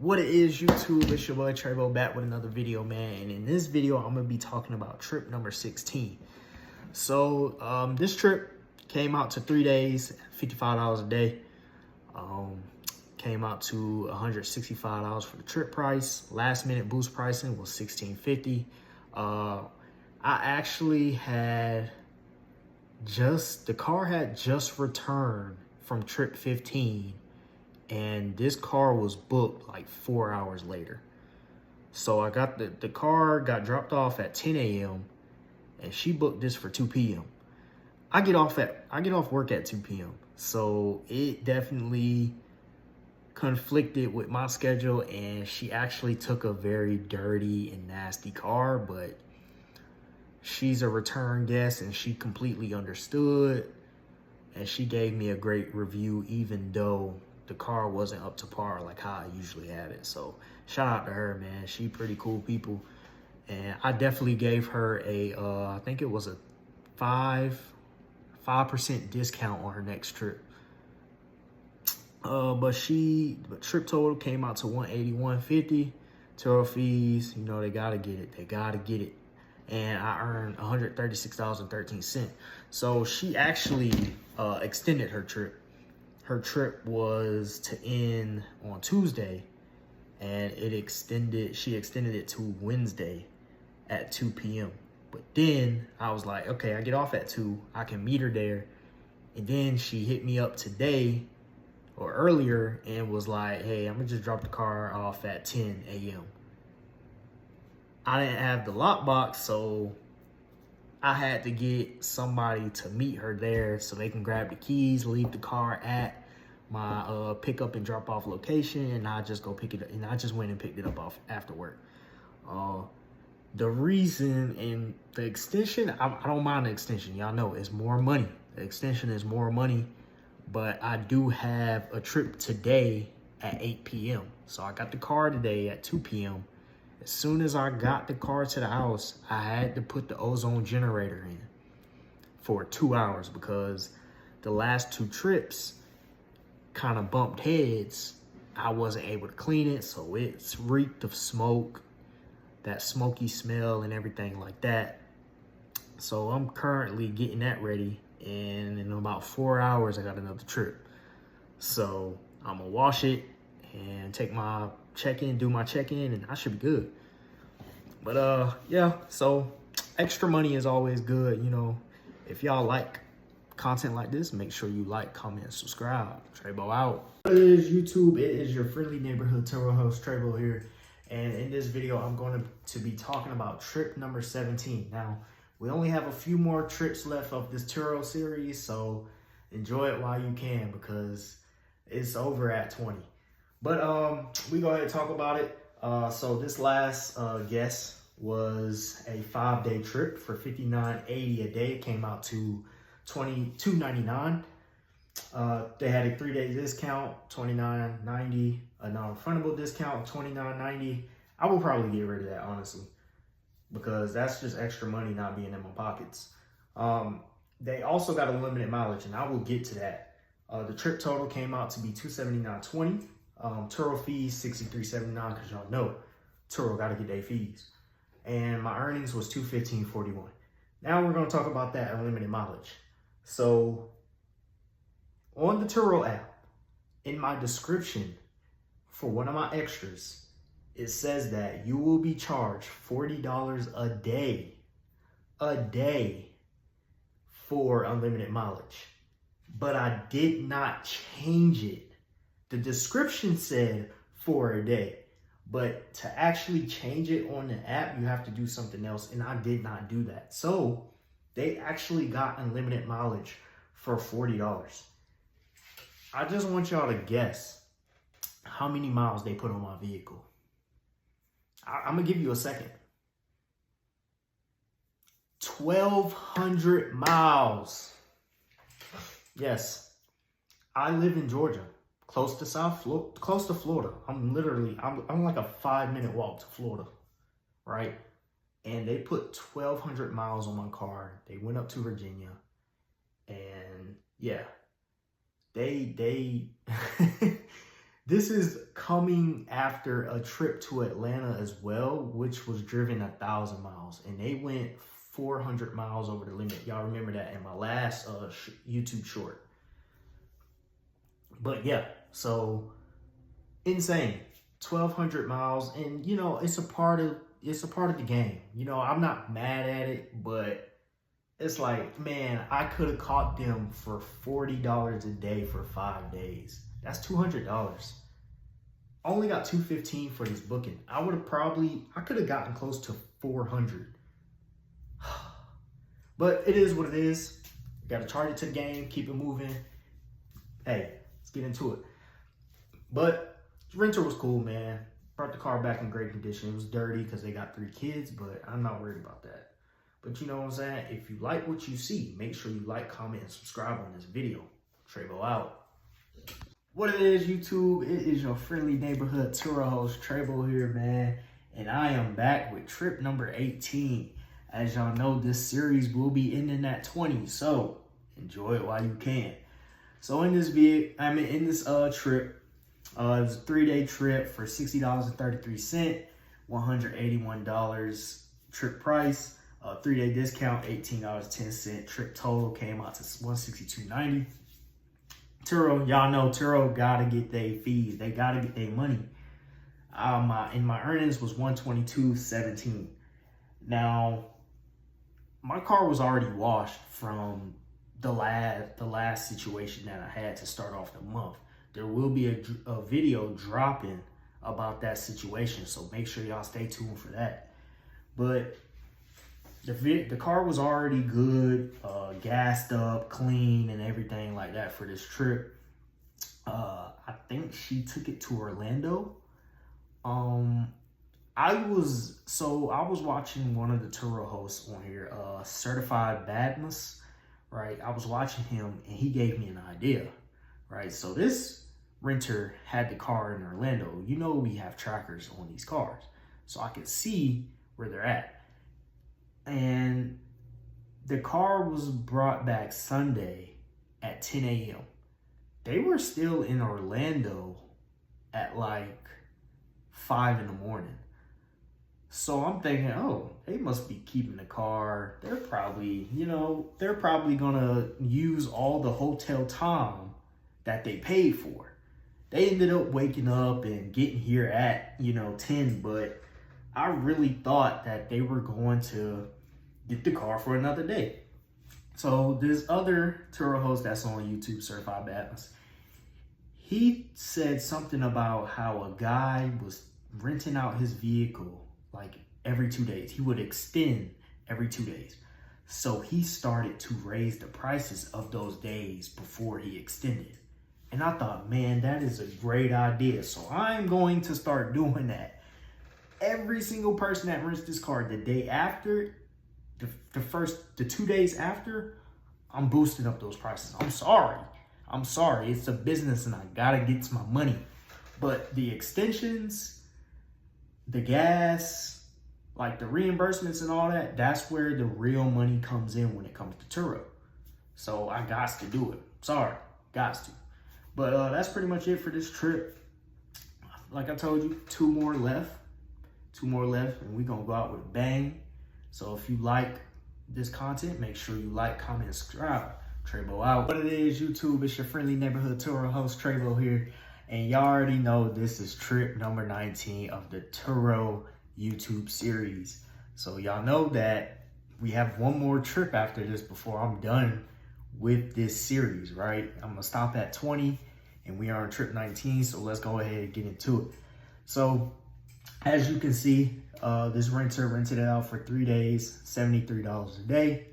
What it is, YouTube? It's your boy Travo back with another video, man. And in this video, I'm gonna be talking about trip number 16. So this trip came out to 3 days, $55 a day. Came out to $165 for the trip price. Last minute boost pricing was $16.50. I actually had the car had just returned from trip 15, and this car was booked like 4 hours later. So I got the car got dropped off at 10 a.m. and she booked this for 2 p.m. I get off work at 2 p.m. So it definitely conflicted with my schedule, and she actually took a very dirty and nasty car, but she's a return guest and she completely understood, and she gave me a great review even though the car wasn't up to par like how I usually have it. So shout out to her, man. She pretty cool people, and I definitely gave her a I think it was a 5% discount on her next trip. But trip total came out to $181.50. Turo fees, you know, they gotta get it. And I earned $136.13. So she actually extended her trip. Her trip was to end on Tuesday, and she extended it to Wednesday at 2 p.m. But then I was like, okay, I get off at 2, I can meet her there. And then she hit me up today or earlier and was like, hey, I'm gonna just drop the car off at 10 a.m. I didn't have the lockbox, so I had to get somebody to meet her there so they can grab the keys, leave the car at my pick up and drop off location, and I just go pick it up. And I just went and picked it up off after work. The reason and the extension, I don't mind the extension. Y'all know it's more money. The extension is more money, but I do have a trip today at 8 p.m. So I got the car today at 2 p.m. As soon as I got the car to the house, I had to put the ozone generator in for 2 hours because the last 2 trips kind of bumped heads. I wasn't able to clean it, so it's reeked of smoke, that smoky smell and everything like that. So I'm currently getting that ready, and in about 4 hours, I got another trip. So I'm gonna wash it and take my check-in, do my check-in, and I should be good. But yeah, so extra money is always good. You know, if y'all like content like this, make sure you like, comment, subscribe. Travo out. What it is, YouTube? It is your friendly neighborhood Turo host, Travo here. And in this video, I'm going to be talking about trip number 17. Now, we only have a few more trips left of this Turo series, so enjoy it while you can because it's over at 20. But we go ahead and talk about it. So this last guest was a 5-day trip for $59.80 a day. It came out to $22.99. They had a 3-day discount, $29.90. A non-refundable discount, $29.90. I will probably get rid of that, honestly, because that's just extra money not being in my pockets. They also got unlimited mileage, and I will get to that. The trip total came out to be $279.20. Turo fees $63.79 because y'all know Turo got to get their fees. And my earnings was $215.41. Now we're going to talk about that unlimited mileage. So on the Turo app, in my description for one of my extras, it says that you will be charged $40 a day for unlimited mileage. But I did not change it. The description said for a day, but to actually change it on the app, you have to do something else, and I did not do that. So they actually got unlimited mileage for $40. I just want y'all to guess how many miles they put on my vehicle. I'm gonna give you a second. 1,200 miles. Yes, I live in Georgia. Close to Florida. I'm like a 5-minute walk to Florida, right? And they put 1,200 miles on my car. They went up to Virginia, and yeah, they This is coming after a trip to Atlanta as well, which was driven 1,000 miles, and they went 400 miles over the limit. Y'all remember that in my last YouTube short. But yeah, so insane. 1,200 miles, and you know, it's a part of the game. You know, I'm not mad at it, but it's like, man, I could have caught them for $40 a day for 5 days. That's $200. Only got $215 for this booking. I could have gotten close to 400. But it is what it is. You got to charge it to the game, keep it moving. Hey, let's get into it. But renter was cool, man. Brought the car back in great condition. It was dirty because they got 3 kids, but I'm not worried about that. But you know what I'm saying? If you like what you see, make sure you like, comment, and subscribe on this video. Trebo out. What it is, YouTube, it is your friendly neighborhood Turo host, Trebo here, man. And I am back with trip number 18. As y'all know, this series will be ending at 20, so enjoy it while you can. So in this trip, it was a 3-day trip for $60.33, $181 trip price. 3-day discount, $18.10. Trip total came out to $162.90. Turo, y'all know Turo gotta get their fees. They gotta get their money. My earnings was $122.17. Now, my car was already washed from the last situation that I had to start off the month. There will be a video dropping about that situation, so make sure y'all stay tuned for that. But the car was already good, gassed up, clean, and everything like that for this trip. I think she took it to Orlando. I was watching one of the Turo hosts on here, Certified Badness, right? I was watching him, and he gave me an idea, right? So this renter had the car in Orlando. You know, we have trackers on these cars, so I could see where they're at. And the car was brought back Sunday at 10 a.m. They were still in Orlando at like 5 in the morning. So I'm thinking, oh, they must be keeping the car. They're probably gonna use all the hotel time that they paid for. They ended up waking up and getting here at, 10, but I really thought that they were going to get the car for another day. So this other Turo host that's on YouTube, Certified Badness, he said something about how a guy was renting out his vehicle like every 2 days. He would extend every 2 days. So he started to raise the prices of those days before he extended. And I thought, man, that is a great idea. So I'm going to start doing that. Every single person that rents this car the day after, the 2 days after, I'm boosting up those prices. I'm sorry. It's a business and I gotta get my money. But the extensions, the gas, like the reimbursements and all that, that's where the real money comes in when it comes to Turo. So I got to do it. Sorry, got to. But that's pretty much it for this trip. Like I told you, 2 more left, and we're gonna go out with a bang. So if you like this content, make sure you like, comment, and subscribe. Trebo out. What it is, YouTube, it's your friendly neighborhood Turo host, Trebo here. And y'all already know this is trip number 19 of the Turo YouTube series. So y'all know that we have one more trip after this before I'm done with this series, right? I'm gonna stop at 20 and we are on trip 19, so let's go ahead and get into it. So as you can see, this renter rented it out for 3 days, $73 a day.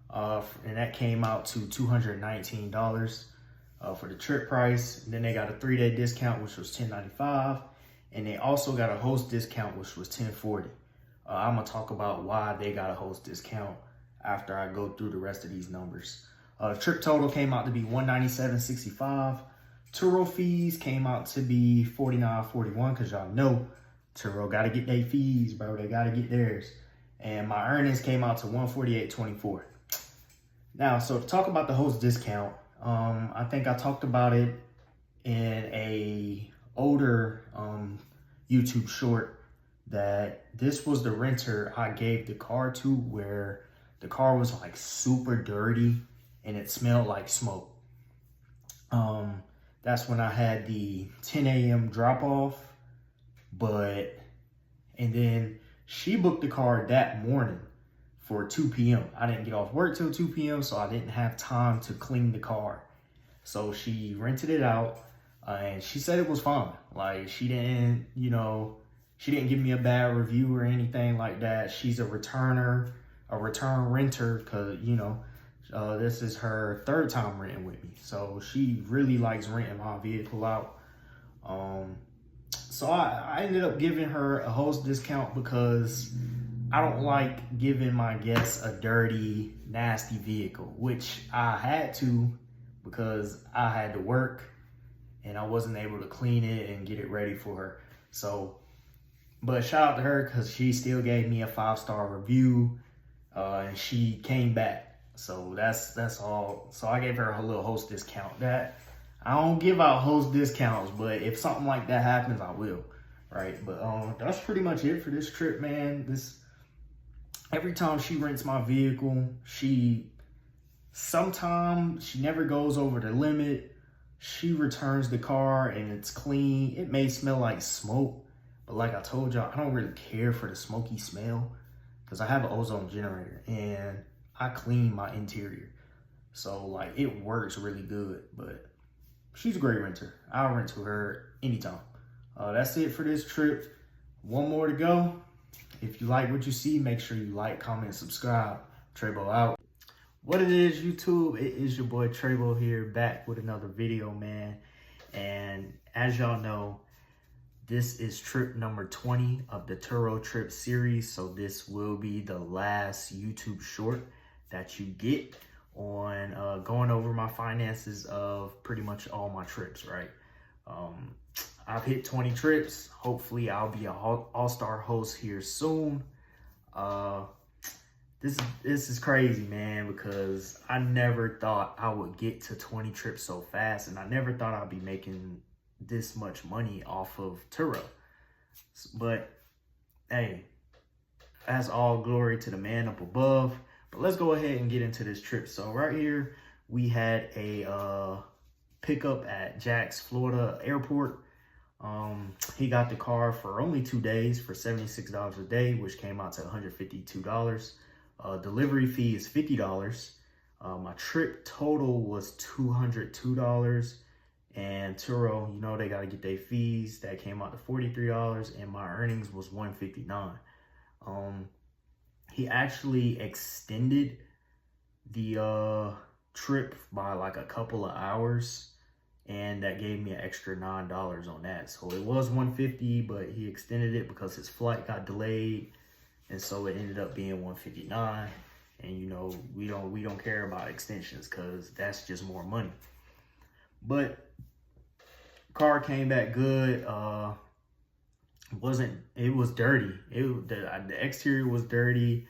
And that came out to $219 for the trip price. And then they got a 3-day discount, which was $10.95. And they also got a host discount, which was $10.40. I'm gonna talk about why they got a host discount after I go through the rest of these numbers. Trip total came out to be $197.65. Turo fees came out to be $49.41, because y'all know Turo got to get their fees, bro. They got to get theirs. And my earnings came out to $148.24. Now, so to talk about the host discount, I think I talked about it in a older YouTube short that this was the renter I gave the car to, where the car was like super dirty and it smelled like smoke. That's when I had the 10 a.m. drop off, and then she booked the car that morning for 2 p.m. I didn't get off work till 2 p.m., so I didn't have time to clean the car. So she rented it out, and she said it was fine. Like, she didn't give me a bad review or anything like that. She's a return renter, because, this is her third time renting with me. So she really likes renting my vehicle out. So I ended up giving her a host discount because I don't like giving my guests a dirty, nasty vehicle, which I had to because I had to work and I wasn't able to clean it and get it ready for her. So, but shout out to her because she still gave me a 5-star review, and she came back. So that's all. So I gave her a little host discount. That I don't give out host discounts, but if something like that happens, I will, right? But that's pretty much it for this trip, man. Every time she rents my vehicle, sometimes she never goes over the limit. She returns the car and it's clean. It may smell like smoke, but like I told y'all, I don't really care for the smoky smell because I have an ozone generator and I clean my interior. So like it works really good, but she's a great renter. I'll rent to her anytime. That's it for this trip. One more to go. If you like what you see, make sure you like, comment, and subscribe. Trebo out. What it is, YouTube, it is your boy Trebo here, back with another video, man. And as y'all know, this is trip number 20 of the Turo trip series. So this will be the last YouTube short that you get on going over my finances of pretty much all my trips, right? I've hit 20 trips. Hopefully I'll be an all-star host here soon. This is crazy, man, because I never thought I would get to 20 trips so fast, and I never thought I'd be making this much money off of Turo. But hey, that's all glory to the man up above. But let's go ahead and get into this trip. So right here, we had a pickup at Jax, Florida airport. He got the car for only 2 days for $76 a day, which came out to $152. Delivery fee is $50. My trip total was $202. And Turo, they got to get their fees. That came out to $43, and my earnings was $159. He actually extended the trip by like a couple of hours, and that gave me an extra $9 on that. So it was $150, but he extended it because his flight got delayed, and so it ended up being $159. And we don't care about extensions because that's just more money. But car came back good. It was dirty. The exterior was dirty.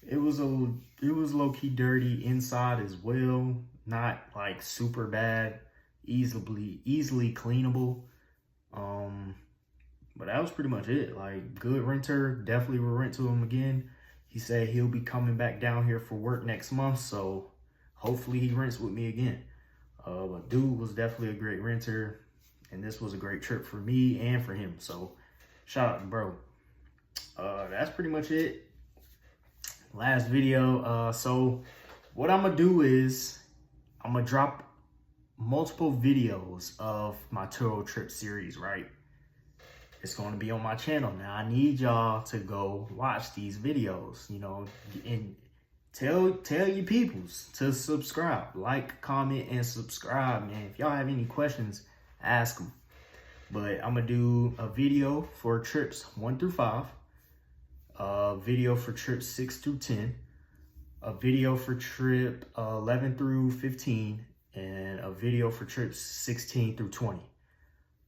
It was low-key dirty inside as well. Not like super bad, easily cleanable. But that was pretty much it. Like, good renter. Definitely will rent to him again. He said he'll be coming back down here for work next month, so hopefully he rents with me again. But dude was definitely a great renter, and this was a great trip for me and for him. So shout out to bro. That's pretty much it. Last video. So what I'm gonna do is I'm gonna drop multiple videos of my Turo trip series, right? It's gonna be on my channel. Now I need y'all to go watch these videos, and tell your peoples to subscribe, like, comment, and subscribe, man. If y'all have any questions, ask them. But I'm gonna do a video for trips 1 through 5, a video for trips 6 through 10, a video for trip 11 through 15, and a video for trips 16 through 20.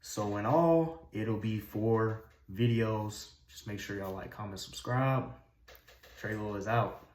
So in all, it'll be 4 videos. Just make sure y'all like, comment, subscribe. Trelo is out.